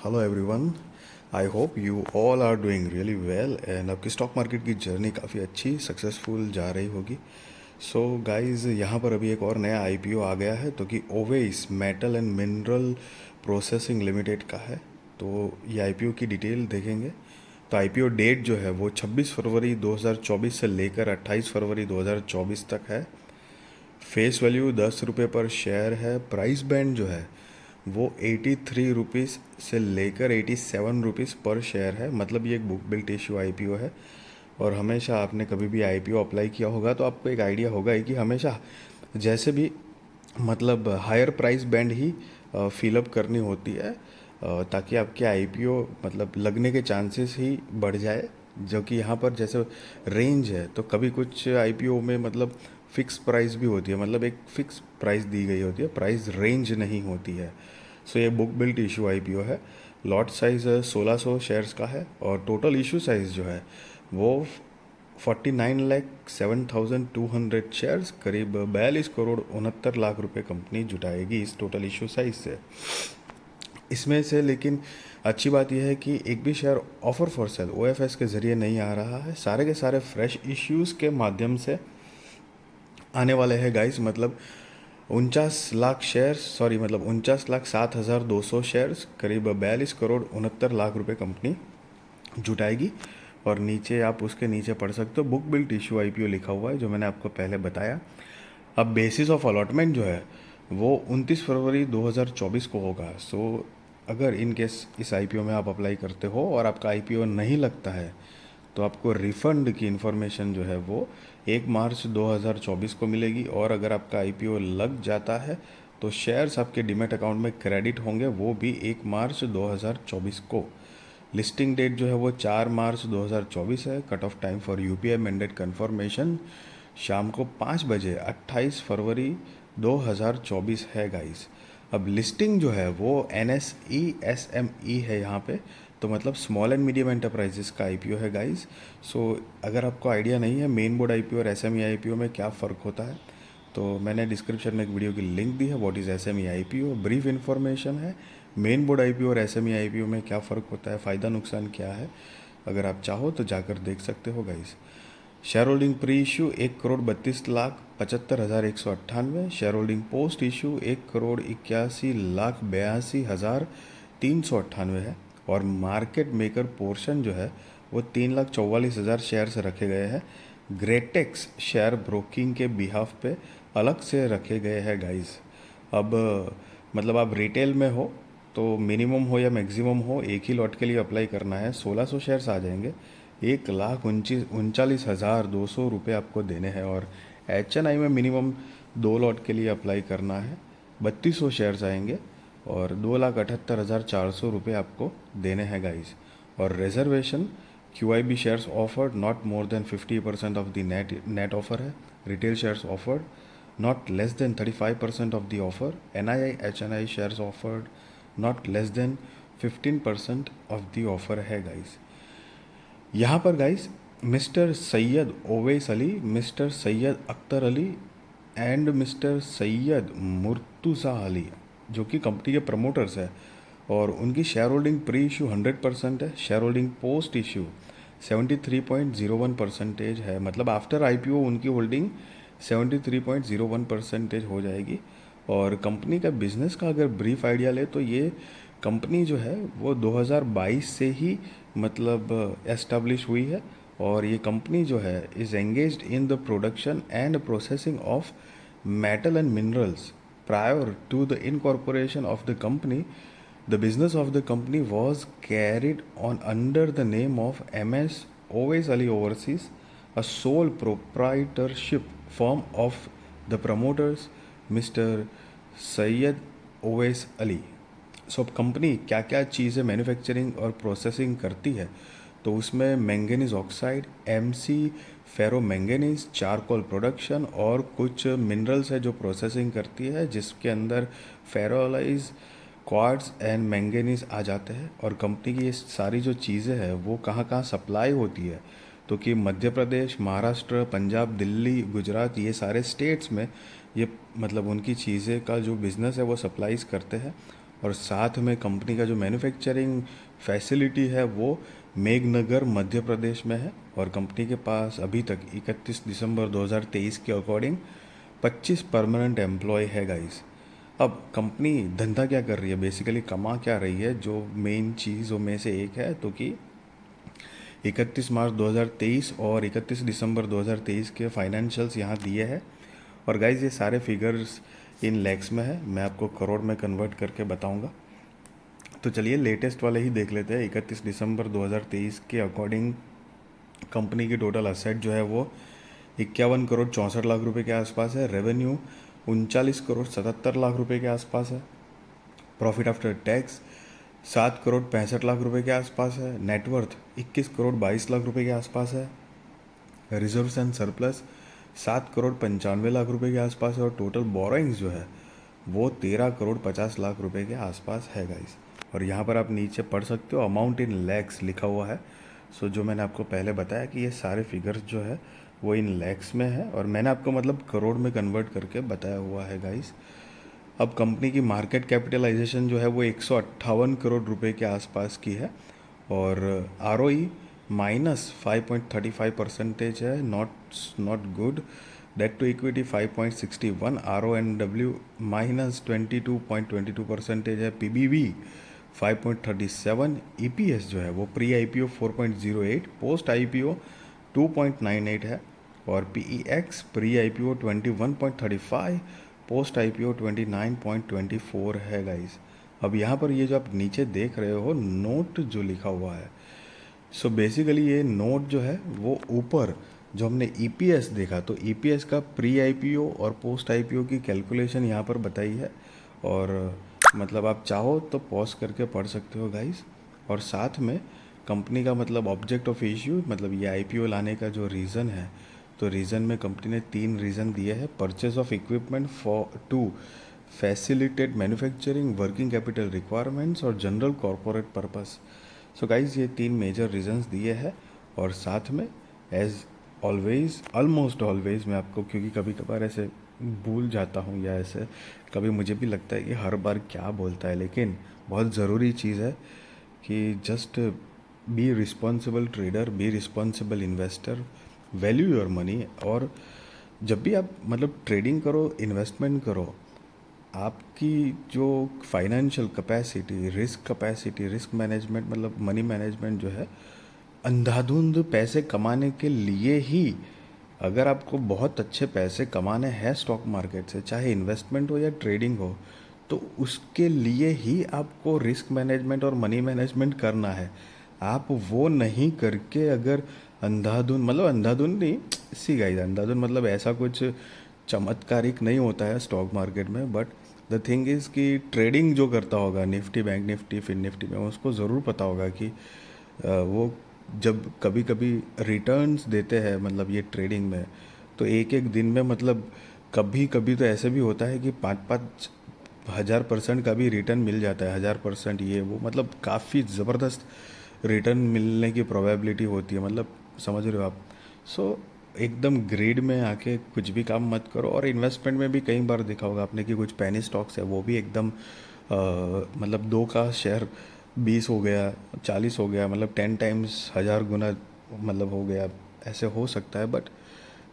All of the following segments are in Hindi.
Hello everyone. I hope you all are doing really well and आपकी स्टॉक मार्केट की जर्नी काफ़ी अच्छी सक्सेसफुल जा रही होगी। सो गाइस, यहाँ पर अभी एक और नया आईपीओ आ गया है तो कि Owais metal and mineral processing limited का है। तो ये आईपीओ की डिटेल देखेंगे। तो आईपीओ डेट जो है वो 26 फरवरी 2024 से लेकर 28 फरवरी 2024 तक है। फेस वैल्यू 10 रुपये पर शेयर है। प्राइस बैंड जो है वो 83 रुपीज़ से लेकर 87 रुपीज़ पर शेयर है। मतलब ये एक बुक बिल्ट इशू आईपीओ है। और हमेशा आपने कभी भी आईपीओ अप्लाई किया होगा तो आपको एक आइडिया होगा ही कि हमेशा जैसे भी मतलब हायर प्राइस बैंड ही फिलअप करनी होती है, ताकि आपके आईपीओ मतलब लगने के चांसेस ही बढ़ जाए। जो कि यहाँ पर जैसे रेंज है तो कभी कुछ आईपीओ में मतलब फिक्स प्राइस भी होती है, मतलब एक फिक्स प्राइस दी गई होती है, प्राइस रेंज नहीं होती है। सो ये बुक बिल्ट इशू आईपीओ है। लॉट साइज़ 1600 शेयर्स का है और टोटल इशू साइज़ जो है वो 49,07,200 शेयर्स, करीब 42 करोड़ 69 लाख रुपए कंपनी जुटाएगी इस टोटल इशू साइज से। इसमें से लेकिन अच्छी बात यह है कि एक भी share offer for sale OFS के ज़रिए नहीं आ रहा है। सारे के सारे फ्रेश इश्यूज़ के माध्यम से आने वाले हैं गाइस। मतलब 49 लाख शेयर्स, सॉरी मतलब 49,07,200 शेयर्स, करीब 42 करोड़ 69 लाख रुपए कंपनी जुटाएगी। और नीचे आप उसके नीचे पढ़ सकते हो बुक बिल्ट इशू आईपीओ लिखा हुआ है, जो मैंने आपको पहले बताया। अब बेसिस ऑफ अलॉटमेंट जो है वो 29 फरवरी 2024 को होगा। सो अगर इन केस इस आईपीओ में आप अप्लाई करते हो और आपका आईपीओ नहीं लगता है तो आपको रिफ़ंड की इन्फॉर्मेशन जो है वो 1 मार्च 2024 को मिलेगी। और अगर आपका आईपीओ लग जाता है तो शेयर्स आपके डीमैट अकाउंट में क्रेडिट होंगे, वो भी 1 मार्च 2024 को। लिस्टिंग डेट जो है वो 4 मार्च 2024 है। Cut off time for UPI mandate confirmation शाम को 5 बजे 28 फरवरी 2024 है गाइस। अब लिस्टिंग जो है वो NSE SME है यहाँ पे, तो मतलब स्मॉल एंड मीडियम एंटरप्राइजेस का आईपीओ है गाइस। सो अगर आपको आइडिया नहीं है मेन बोर्ड आईपीओ और SME आईपीओ में क्या फ़र्क होता है, तो मैंने डिस्क्रिप्शन में एक वीडियो की लिंक दी है, what is SME IPO, brief information है। मेन बोर्ड आईपीओ और SME आईपीओ में क्या फ़र्क होता है, फ़ायदा नुकसान क्या है, अगर आप चाहो तो जाकर देख सकते हो guys. Share holding pre issue 1 crore 32 lakh 75 हज़ार 198। Share holding post issue 1 crore 81 lakh 82 हज़ार 398 है। और मार्केट मेकर पोर्शन जो है वो 3,44,000 शेयर्स रखे गए हैं। ग्रेटेक्स शेयर ब्रोकिंग के बिहाफ पे अलग से रखे गए हैं गाइस। अब मतलब आप रिटेल में हो तो मिनिमम हो या मैक्सिमम हो, एक ही लॉट के लिए अप्लाई करना है। 1600 शेयर्स आ जाएंगे, 1,39,200 रुपये आपको देने हैं। और HNI में मिनिमम 2 लॉट के लिए अप्लाई करना है, 3200 शेयर्स आएंगे और 2,78,400 रुपये आपको देने हैं गाइस। और reservation QIB shares offered not more than 50% of the net offer है। Retail shares offered not less than 35% of the offer. NII HNI shares offered not less than 15% of the offer है गाइस। यहाँ पर guys mister Syed Owais Ali, mister Syed Akhtar Ali and mister Syed Murtuza Ali जो कि कंपनी के प्रमोटर्स है, और उनकी शेयर होल्डिंग प्री इशू 100% है। शेयर होल्डिंग पोस्ट इशू 73.01% है। मतलब आफ्टर आईपीओ उनकी होल्डिंग 73.01% हो जाएगी। और कंपनी का बिजनेस का अगर ब्रीफ आइडिया ले तो ये कंपनी जो है वो 2022 से ही मतलब एस्टेब्लिश हुई है। और ये कंपनी जो है is engaged in the production and processing of metal and minerals. Prior to the incorporation of the company, the business of the company was carried on under the name of MS Owais Ali Overseas, a sole proprietorship firm of the promoters Mr. Syed Owais Ali। सो अब कंपनी क्या क्या चीज़ें मैन्युफैक्चरिंग और प्रोसेसिंग करती है, तो उसमें मैंगनीज ऑक्साइड, MC फेरो मैंगनीज, चारकोल प्रोडक्शन और कुछ मिनरल्स है जो प्रोसेसिंग करती है, जिसके अंदर फेरोलाइज, क्वार्ट्ज एंड मैंगनीज आ जाते हैं। और कंपनी की ये सारी जो चीज़ें हैं वो कहाँ कहाँ सप्लाई होती है, तो कि मध्य प्रदेश, महाराष्ट्र, पंजाब, दिल्ली, गुजरात, ये सारे स्टेट्स में ये मतलब उनकी चीज़ें का जो बिज़नेस है वो सप्लाईज करते हैं। और साथ में कंपनी का जो मैन्युफैक्चरिंग फैसिलिटी है वो मेघनगर मध्य प्रदेश में है। और कंपनी के पास अभी तक 31 दिसंबर 2023 के अकॉर्डिंग 25 परमानेंट एम्प्लॉय है गाइस। अब कंपनी धंधा क्या कर रही है, बेसिकली कमा क्या रही है, जो मेन चीज़ों में से एक है तो कि 31 मार्च 2023 और 31 दिसंबर 2023 के फाइनेंशियल्स यहाँ दिए हैं। और गाइज ये सारे फिगर्स इन लैक्स में है, मैं आपको करोड़ में कन्वर्ट करके बताऊंगा। तो चलिए लेटेस्ट वाले ही देख लेते हैं। 31 दिसंबर 2023 के अकॉर्डिंग कंपनी की टोटल असेट जो है वो 51 करोड़ 64 लाख रुपए के आसपास है। रेवेन्यू 39 करोड़ 77 लाख रुपए के आसपास है। Profit after tax 7 crore 65 lakh रुपए के आसपास है। नेटवर्थ 21 करोड़ 22 लाख रुपए के आसपास है। Reserves and surplus 7 crore 95 lakh रुपए के आसपास है। और टोटल बोरोइंग्स जो है वो 13 करोड़ 50 लाख रुपए के आसपास है गाइस। और यहाँ पर आप नीचे पढ़ सकते हो अमाउंट इन लैक्स लिखा हुआ है। सो जो मैंने आपको पहले बताया कि ये सारे फिगर्स जो है वो इन लैक्स में है, और मैंने आपको मतलब करोड़ में कन्वर्ट करके बताया हुआ है गाइस। अब कंपनी की मार्केट कैपिटलाइजेशन जो है वो 158 करोड़ रुपए के आसपास की है। और ROE -5.35% है, not good. Debt to equity 5.61, RONW -22.22% है। PBV 5.37, EPS जो है वो प्री IPO 4.08, पोस्ट IPO 2.98 है। और PEX pre IPO 21.35, post IPO 29.24 है गाइस। अब यहाँ पर ये जो आप नीचे देख रहे हो नोट जो लिखा हुआ है, सो बेसिकली ये नोट जो है वो ऊपर जो हमने EPS देखा, तो EPS का प्री IPO और पोस्ट IPO की कैलकुलेशन यहाँ पर बताई है। और मतलब आप चाहो तो पॉज करके पढ़ सकते हो गाइस। और साथ में कंपनी का मतलब ऑब्जेक्ट ऑफ इश्यू, मतलब ये IPO लाने का जो रीज़न है, तो रीज़न में कंपनी ने 3 रीज़न दिए हैं। Purchase of equipment for to facilitate manufacturing, working capital requirements और general corporate purpose. So guys ये 3 मेजर रीजंस दिए हैं। और साथ में एज ऑलवेज, ऑलमोस्ट ऑलवेज मैं आपको, क्योंकि कभी कभार ऐसे भूल जाता हूँ या ऐसे कभी मुझे भी लगता है कि हर बार क्या बोलता है, लेकिन बहुत ज़रूरी चीज़ है कि just be responsible trader, be responsible investor, value your money. और जब भी आप मतलब ट्रेडिंग करो, इन्वेस्टमेंट करो, आपकी जो फाइनेंशियल कैपेसिटी, रिस्क मैनेजमेंट, मतलब मनी मैनेजमेंट जो है, अंधाधुंध पैसे कमाने के लिए ही, अगर आपको बहुत अच्छे पैसे कमाने हैं स्टॉक मार्केट से, चाहे इन्वेस्टमेंट हो या ट्रेडिंग हो, तो उसके लिए ही आपको रिस्क मैनेजमेंट और मनी मैनेजमेंट करना है। आप वो नहीं करके अगर अंधाधुंध, मतलब अंधाधुंध नहीं, सी गाइस, अंधाधुंध मतलब ऐसा कुछ चमत्कारिक नहीं होता है स्टॉक मार्केट में। बट द थिंग इज़ कि ट्रेडिंग जो करता होगा Nifty, bank Nifty, fin Nifty में, उसको ज़रूर पता होगा कि वो जब कभी कभी रिटर्न्स देते हैं, मतलब ये ट्रेडिंग में, तो एक एक दिन में, मतलब कभी कभी तो ऐसे भी होता है कि 5,000% का भी रिटर्न मिल जाता है। 1,000% ये वो, मतलब काफ़ी ज़बरदस्त रिटर्न मिलने की प्रोबेबिलिटी होती है, मतलब समझ रहे हो आप। सो एकदम ग्रीड में आके कुछ भी काम मत करो। और इन्वेस्टमेंट में भी कई बार देखा होगा आपने कि कुछ पेनी स्टॉक्स है वो भी एकदम मतलब 2 का शेयर 20 हो गया, 40 हो गया, मतलब 10 टाइम्स, 1000 गुना मतलब हो गया, ऐसे हो सकता है। बट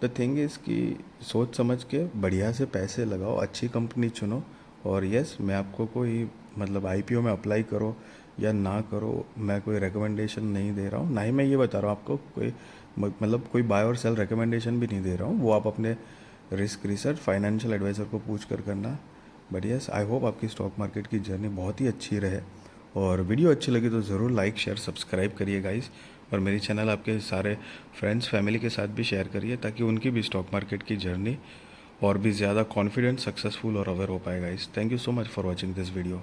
द थिंग इज़ कि सोच समझ के बढ़िया से पैसे लगाओ, अच्छी कंपनी चुनो। और यस, मैं आपको कोई मतलब IPO में अप्लाई करो या ना करो, मैं कोई रिकमेंडेशन नहीं दे रहा हूँ, ना ही मैं ये बता रहा हूँ आपको कोई मतलब कोई बाय और सेल रिकमेंडेशन भी नहीं दे रहा हूँ। वो आप अपने रिस्क रिसर्च फाइनेंशियल एडवाइज़र को पूछ कर करना। बट यस, आई होप आपकी स्टॉक मार्केट की जर्नी बहुत ही अच्छी रहे। और वीडियो अच्छी लगी तो ज़रूर लाइक शेयर सब्सक्राइब करिए गाइस। और मेरी चैनल आपके सारे फ्रेंड्स फैमिली के साथ भी शेयर करिए, ताकि उनकी भी स्टॉक मार्केट की जर्नी और भी ज़्यादा कॉन्फिडेंट, सक्सेसफुल और अवेयर हो पाए guys. Thank you so much for watching this video.